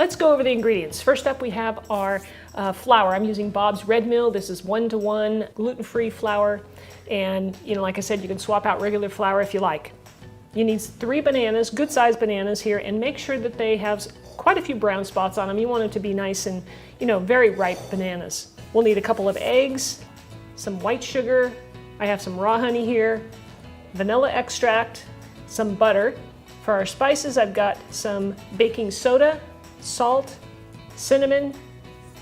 let's go over the ingredients. First up, we have our flour. I'm using Bob's Red Mill. This is 1-to-1 gluten-free flour. And like I said, you can swap out regular flour if you like. You need 3 bananas, good sized bananas here, and make sure that they have quite a few brown spots on them. You want them to be nice and, very ripe bananas. We'll need a couple of eggs, some white sugar. I have some raw honey here, vanilla extract, some butter. For our spices, I've got some baking soda, salt, cinnamon,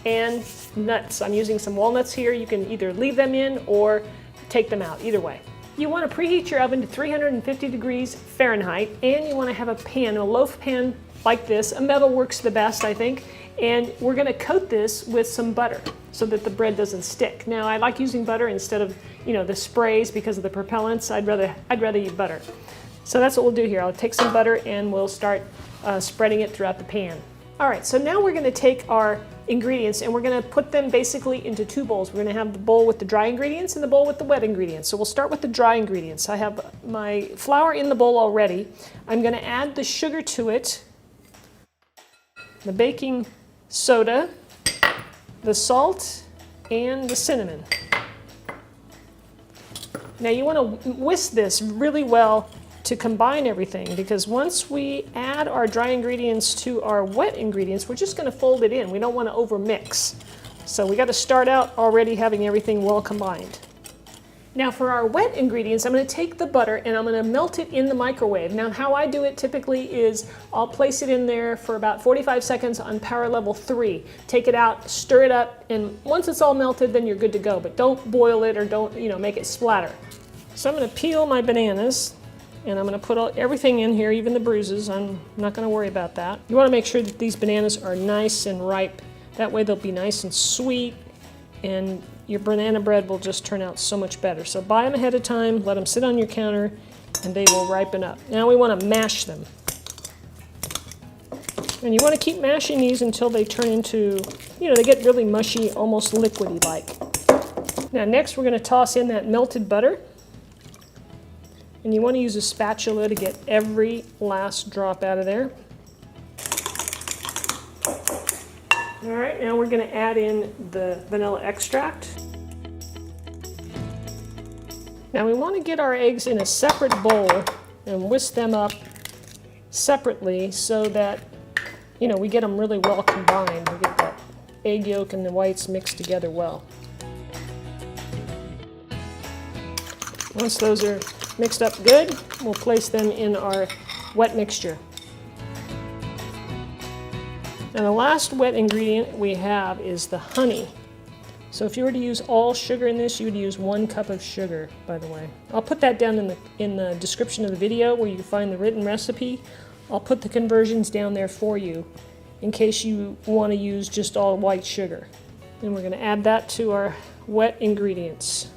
and nuts. I'm using some walnuts here. You can either leave them in or take them out, either way. You want to preheat your oven to 350 degrees Fahrenheit, and you want to have a pan, a loaf pan like this. A metal works the best, I think. And we're going to coat this with some butter so that the bread doesn't stick. Now, I like using butter instead of, the sprays because of the propellants. I'd rather use butter. So that's what we'll do here. I'll take some butter and we'll start spreading it throughout the pan. All right, so now we're going to take our ingredients and we're going to put them basically into 2 bowls. We're going to have the bowl with the dry ingredients and the bowl with the wet ingredients. So we'll start with the dry ingredients. I have my flour in the bowl already. I'm going to add the sugar to it, the baking soda, the salt, and the cinnamon. Now you want to whisk this really well to combine everything, because once we add our dry ingredients to our wet ingredients, we're just going to fold it in. We don't want to over mix. So we got to start out already having everything well combined. Now for our wet ingredients, I'm going to take the butter and I'm going to melt it in the microwave. Now how I do it typically is I'll place it in there for about 45 seconds on power level 3. Take it out, stir it up, and once it's all melted, then you're good to go. But don't boil it or don't, make it splatter. So I'm going to peel my bananas. And I'm going to put everything in here, even the bruises. I'm not going to worry about that. You want to make sure that these bananas are nice and ripe. That way they'll be nice and sweet, and your banana bread will just turn out so much better. So buy them ahead of time, let them sit on your counter, and they will ripen up. Now we want to mash them. And you want to keep mashing these until they turn into, they get really mushy, almost liquidy-like. Now next we're going to toss in that melted butter. And you want to use a spatula to get every last drop out of there. All right, now we're going to add in the vanilla extract. Now we want to get our eggs in a separate bowl and whisk them up separately so that, we get them really well combined. We get that egg yolk and the whites mixed together well. Once those are mixed up good, we'll place them in our wet mixture. Now the last wet ingredient we have is the honey. So if you were to use all sugar in this, you would use 1 cup of sugar, by the way. I'll put that down in the description of the video where you can find the written recipe. I'll put the conversions down there for you in case you want to use just all white sugar. And we're going to add that to our wet ingredients.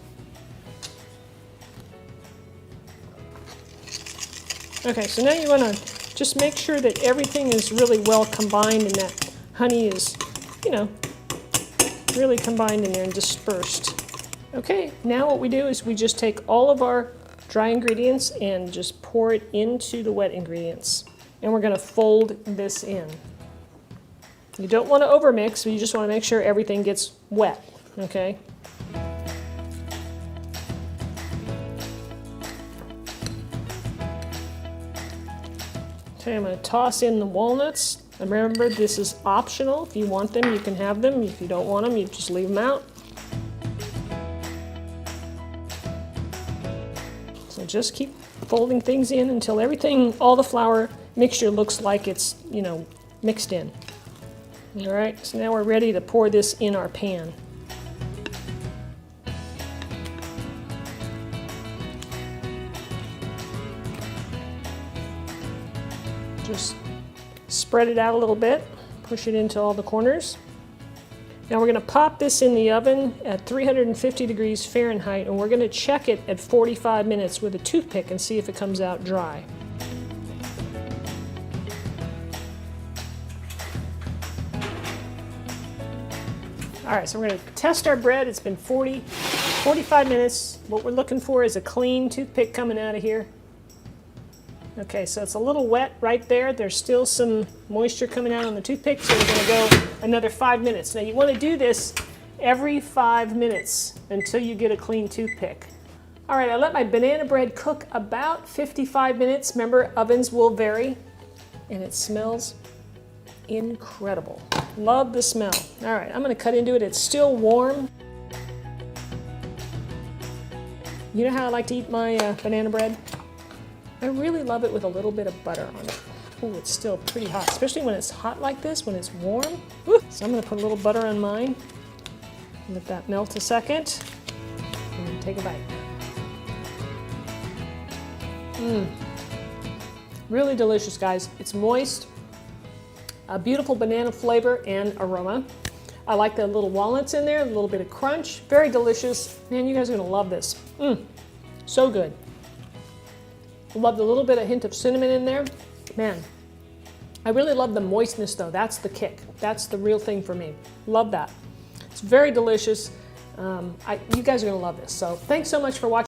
Okay, so now you want to just make sure that everything is really well combined and that honey is, really combined in there and dispersed. Okay, now what we do is we just take all of our dry ingredients and just pour it into the wet ingredients. And we're going to fold this in. You don't want to overmix, but you just want to make sure everything gets wet, okay? Okay, I'm going to toss in the walnuts. And remember, this is optional. If you want them, you can have them. If you don't want them, you just leave them out. So just keep folding things in until everything, all the flour mixture looks like it's, mixed in. All right, so now we're ready to pour this in our pan. Just spread it out a little bit, push it into all the corners. Now we're going to pop this in the oven at 350 degrees Fahrenheit, and we're going to check it at 45 minutes with a toothpick and see if it comes out dry. All right, so we're going to test our bread. It's been 45 minutes. What we're looking for is a clean toothpick coming out of here. Okay, so it's a little wet right there. There's still some moisture coming out on the toothpick, so we're gonna go another 5 minutes. Now you wanna do this every 5 minutes until you get a clean toothpick. All right, I let my banana bread cook about 55 minutes. Remember, ovens will vary, and it smells incredible. Love the smell. All right, I'm gonna cut into it. It's still warm. You know how I like to eat my banana bread? I really love it with a little bit of butter on it. Ooh, it's still pretty hot, especially when it's hot like this, when it's warm. Woo. So I'm gonna put a little butter on mine. Let that melt a second, and then take a bite. Really delicious, guys. It's moist, a beautiful banana flavor and aroma. I like the little walnuts in there, a little bit of crunch. Very delicious. Man, you guys are gonna love this. So good. Love the little bit of hint of cinnamon in there. Man, I really love the moistness though. That's the kick. That's the real thing for me. Love that. It's very delicious. You guys are gonna love this. So thanks so much for watching.